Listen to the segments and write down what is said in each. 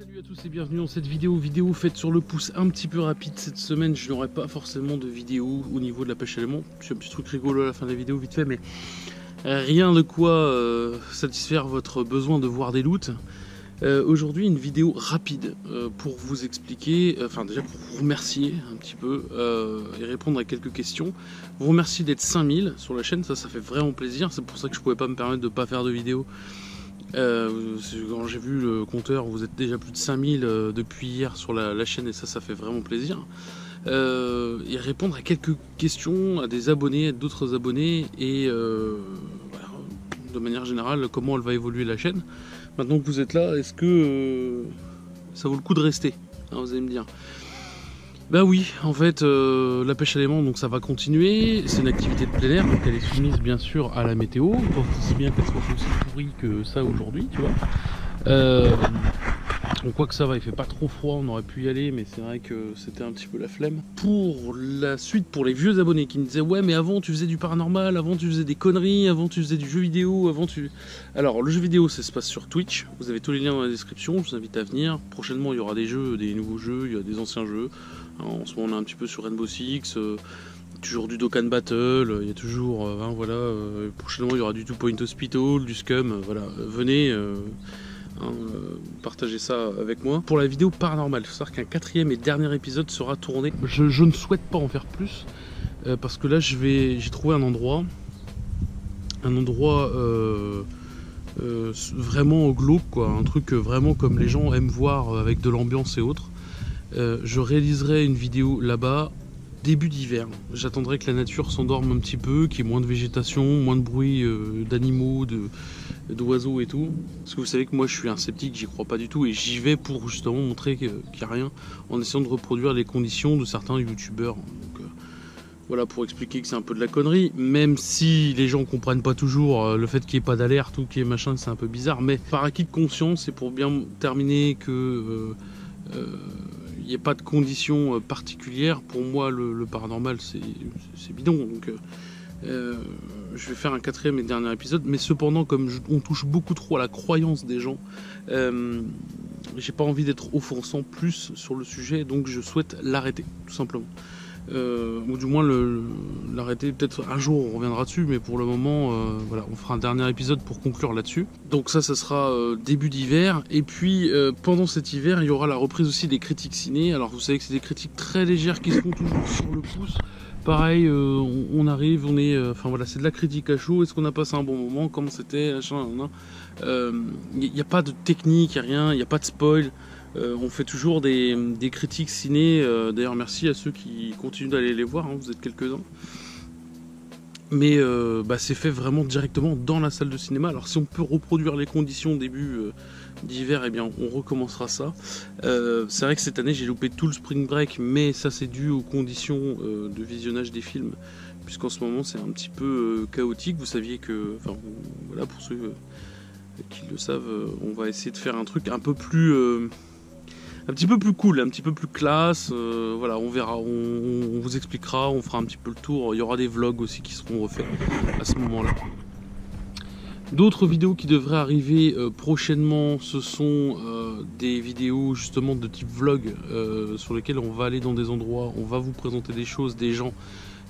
Salut à tous et bienvenue dans cette vidéo faite sur le pouce un petit peu rapide. Cette semaine je n'aurai pas forcément de vidéo au niveau de la pêche à l'aimant. C'est un petit truc rigolo à la fin de la vidéo vite fait, mais rien de quoi satisfaire votre besoin de voir des loots. Aujourd'hui une vidéo rapide pour vous expliquer, enfin déjà pour vous remercier un petit peu et répondre à quelques questions. Vous remercier d'être 5000 sur la chaîne, ça fait vraiment plaisir. C'est pour ça que je pouvais pas me permettre de pas faire de vidéo. Quand j'ai vu le compteur, vous êtes déjà plus de 5000 depuis hier sur la chaîne et ça fait vraiment plaisir. Et répondre à quelques questions à des abonnés, à d'autres abonnés et voilà, de manière générale comment elle va évoluer la chaîne. Maintenant que vous êtes là, est-ce que ça vaut le coup de rester, hein, vous allez me dire. Ben oui, en fait, la pêche à l'aimant, donc ça va continuer. C'est une activité de plein air, donc elle est soumise bien sûr à la météo. Il faut aussi bien qu'elle soit aussi pourrie que ça aujourd'hui, tu vois. Donc quoi que ça va, il fait pas trop froid, on aurait pu y aller, mais c'est vrai que c'était un petit peu la flemme. Pour la suite, pour les vieux abonnés qui me disaient ouais mais avant tu faisais du paranormal, avant tu faisais des conneries, avant tu faisais du jeu vidéo, avant tu... Alors le jeu vidéo ça se passe sur Twitch, vous avez tous les liens dans la description, je vous invite à venir. Prochainement il y aura des jeux, des nouveaux jeux, il y a des anciens jeux. Alors, en ce moment on est un petit peu sur Rainbow Six, toujours du Dokkan Battle, il y a toujours, voilà, prochainement il y aura du Two Point Hospital, du Scum, voilà, venez... partager ça avec moi. Pour la vidéo paranormale, il faut savoir qu'un quatrième et dernier épisode sera tourné. Je ne souhaite pas en faire plus parce que là j'ai trouvé un endroit vraiment glauque, quoi, un truc vraiment comme les gens aiment voir avec de l'ambiance et autres. Je réaliserai une vidéo là-bas début d'hiver. J'attendrai que la nature s'endorme un petit peu, qu'il y ait moins de végétation, moins de bruit d'animaux, d'oiseaux et tout. Parce que vous savez que moi je suis un sceptique, j'y crois pas du tout et j'y vais pour justement montrer qu'il n'y a rien en essayant de reproduire les conditions de certains youtubeurs. Donc voilà, pour expliquer que c'est un peu de la connerie, même si les gens comprennent pas toujours le fait qu'il n'y ait pas d'alerte ou qu'il y ait machin, c'est un peu bizarre, mais par acquis de conscience et pour bien terminer que il n'y ait pas de conditions particulières, pour moi le paranormal c'est bidon, donc je vais faire un quatrième et dernier épisode, mais cependant comme on touche beaucoup trop à la croyance des gens, j'ai pas envie d'être offensant plus sur le sujet, donc je souhaite l'arrêter tout simplement. Ou du moins l'arrêter, peut-être un jour on reviendra dessus, mais pour le moment voilà, on fera un dernier épisode pour conclure là-dessus. Donc ça sera début d'hiver, et puis pendant cet hiver il y aura la reprise aussi des critiques ciné. Alors vous savez que c'est des critiques très légères qui seront toujours sur le pouce. Pareil, on arrive, on est, enfin voilà, c'est de la critique à chaud. Est-ce qu'on a passé un bon moment, comment c'était, machin, il n'y a pas de technique, il n'y a rien, il n'y a pas de spoil. On fait toujours des critiques ciné, d'ailleurs merci à ceux qui continuent d'aller les voir, hein, vous êtes quelques-uns. Mais c'est fait vraiment directement dans la salle de cinéma. Alors si on peut reproduire les conditions début d'hiver, eh bien on recommencera ça. C'est vrai que cette année j'ai loupé tout le spring break, mais ça c'est dû aux conditions de visionnage des films, puisqu'en ce moment c'est un petit peu chaotique. Vous saviez que, enfin voilà, pour ceux qui le savent, on va essayer de faire un truc un peu plus... un petit peu plus cool, un petit peu plus classe, voilà, on verra, on vous expliquera, on fera un petit peu le tour, il y aura des vlogs aussi qui seront refaits à ce moment-là. D'autres vidéos qui devraient arriver prochainement, ce sont des vidéos justement de type vlog, sur lesquelles on va aller dans des endroits, on va vous présenter des choses, des gens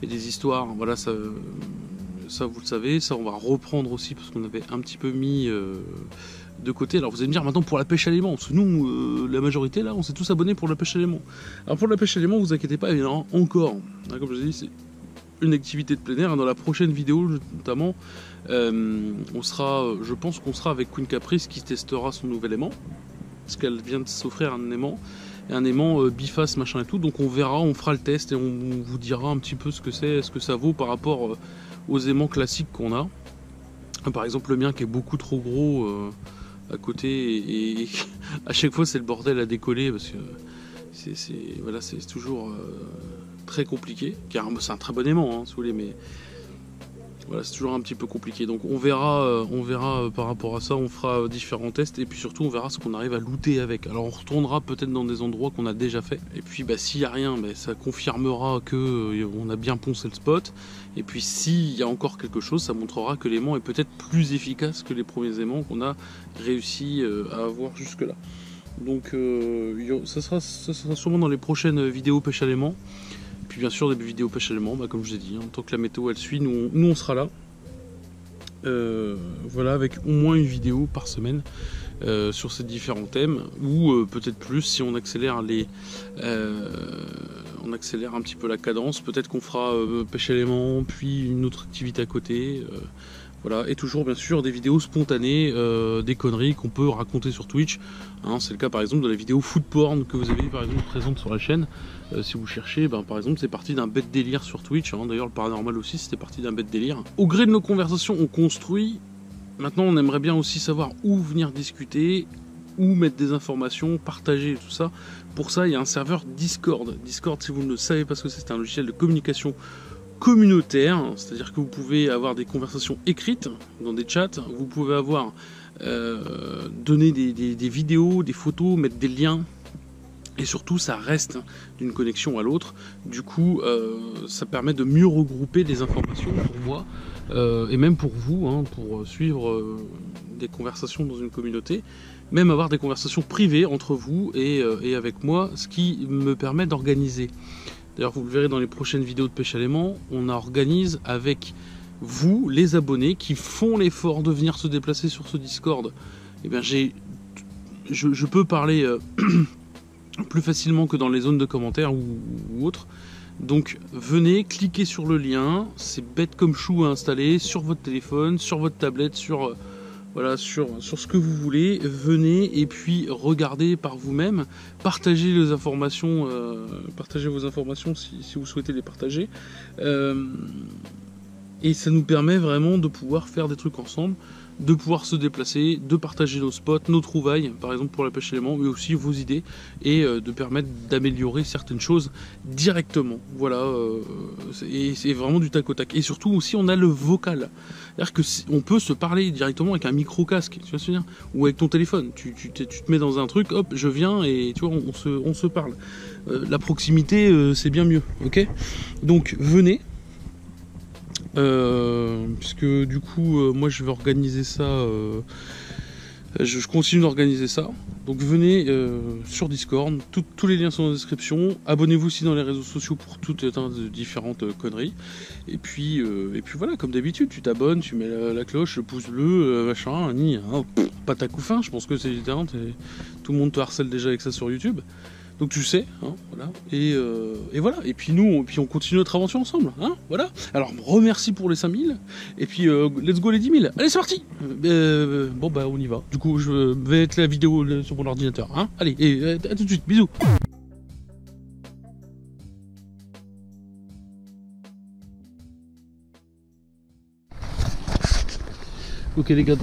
et des histoires, voilà, ça vous le savez, ça on va reprendre aussi parce qu'on avait un petit peu mis... de côté. Alors vous allez me dire maintenant pour la pêche à l'aimant, parce que nous, la majorité là, on s'est tous abonnés pour la pêche à l'aimant. Alors pour la pêche à l'aimant, vous inquiétez pas, il y en aura encore. Comme je vous ai dit, c'est une activité de plein air. Dans la prochaine vidéo notamment, on sera, je pense qu'on sera avec Queen Caprice qui testera son nouvel aimant, parce qu'elle vient de s'offrir un aimant biface machin et tout. Donc on verra, on fera le test et on vous dira un petit peu ce que c'est, ce que ça vaut par rapport aux aimants classiques qu'on a. Par exemple le mien qui est beaucoup trop gros à côté et à chaque fois c'est le bordel à décoller parce que c'est toujours très compliqué, car c'est un très bon aimant, hein, si vous voulez, mais voilà, c'est toujours un petit peu compliqué. Donc on verra par rapport à ça, on fera différents tests et puis surtout on verra ce qu'on arrive à looter avec. Alors on retournera peut-être dans des endroits qu'on a déjà fait, et puis s'il n'y a rien, ça confirmera que on a bien poncé le spot, et puis s'il y a encore quelque chose, ça montrera que l'aimant est peut-être plus efficace que les premiers aimants qu'on a réussi à avoir jusque là. Donc ça sera sûrement dans les prochaines vidéos pêche à l'aimant. Puis bien sûr des vidéos pêche à l'aimant, bah, comme je vous ai dit, hein, tant que la météo elle suit, nous on sera là. Voilà, avec au moins une vidéo par semaine sur ces différents thèmes, ou peut-être plus si on accélère on accélère un petit peu la cadence. Peut-être qu'on fera pêche à l'aimant, puis une autre activité à côté. Voilà, et toujours bien sûr des vidéos spontanées, des conneries qu'on peut raconter sur Twitch. Hein, c'est le cas par exemple de la vidéo food porn que vous avez par exemple présente sur la chaîne. Si vous cherchez, par exemple c'est parti d'un bête délire sur Twitch. Hein. D'ailleurs le paranormal aussi c'était parti d'un bête délire. Au gré de nos conversations on construit. Maintenant on aimerait bien aussi savoir où venir discuter, où mettre des informations, partager tout ça. Pour ça il y a un serveur Discord. Discord, si vous ne le savez pas ce que c'est un logiciel de communication communautaire, c'est-à-dire que vous pouvez avoir des conversations écrites dans des chats, vous pouvez avoir donner des vidéos, des photos, mettre des liens, et surtout ça reste d'une connexion à l'autre. Du coup ça permet de mieux regrouper des informations pour moi et même pour vous, hein, pour suivre des conversations dans une communauté, même avoir des conversations privées entre vous et avec moi, ce qui me permet d'organiser. D'ailleurs, vous le verrez dans les prochaines vidéos de pêche à l'aimant, on organise avec vous, les abonnés, qui font l'effort de venir se déplacer sur ce Discord. Eh bien, je peux parler plus facilement que dans les zones de commentaires ou autres. Donc, venez, cliquez sur le lien, c'est bête comme chou à installer sur votre téléphone, sur votre tablette, sur... Voilà, sur ce que vous voulez, venez et puis regardez par vous-même, partagez les informations, partagez vos informations si vous souhaitez les partager. Et ça nous permet vraiment de pouvoir faire des trucs ensemble, de pouvoir se déplacer, de partager nos spots, nos trouvailles, par exemple pour la pêche à l'aimant, mais aussi vos idées, et de permettre d'améliorer certaines choses directement. Voilà, et c'est vraiment du tac au tac. Et surtout aussi, on a le vocal. C'est-à-dire qu'on peut se parler directement avec un micro-casque, tu vois ce que je veux dire, ou avec ton téléphone. Tu te mets dans un truc, hop, je viens, et tu vois, on se parle. La proximité, c'est bien mieux, ok? Donc, venez. Puisque du coup moi je vais organiser ça, je continue d'organiser ça, donc venez sur Discord, tous les liens sont dans la description, abonnez-vous aussi dans les réseaux sociaux pour toutes les différentes conneries, et puis voilà, comme d'habitude tu t'abonnes, tu mets la cloche, le pouce bleu, machin, pas ta couffin, je pense que c'est évident, tout le monde te harcèle déjà avec ça sur YouTube. Donc tu sais, hein, voilà. Et voilà. Et puis nous, on continue notre aventure ensemble, hein, voilà. Alors remercie pour les 5000. Et puis let's go les 10 000. Allez, c'est parti. Bon bah on y va. Du coup, je vais mettre la vidéo sur mon ordinateur, hein. Allez, et à tout de suite. Bisous. Ok les gars.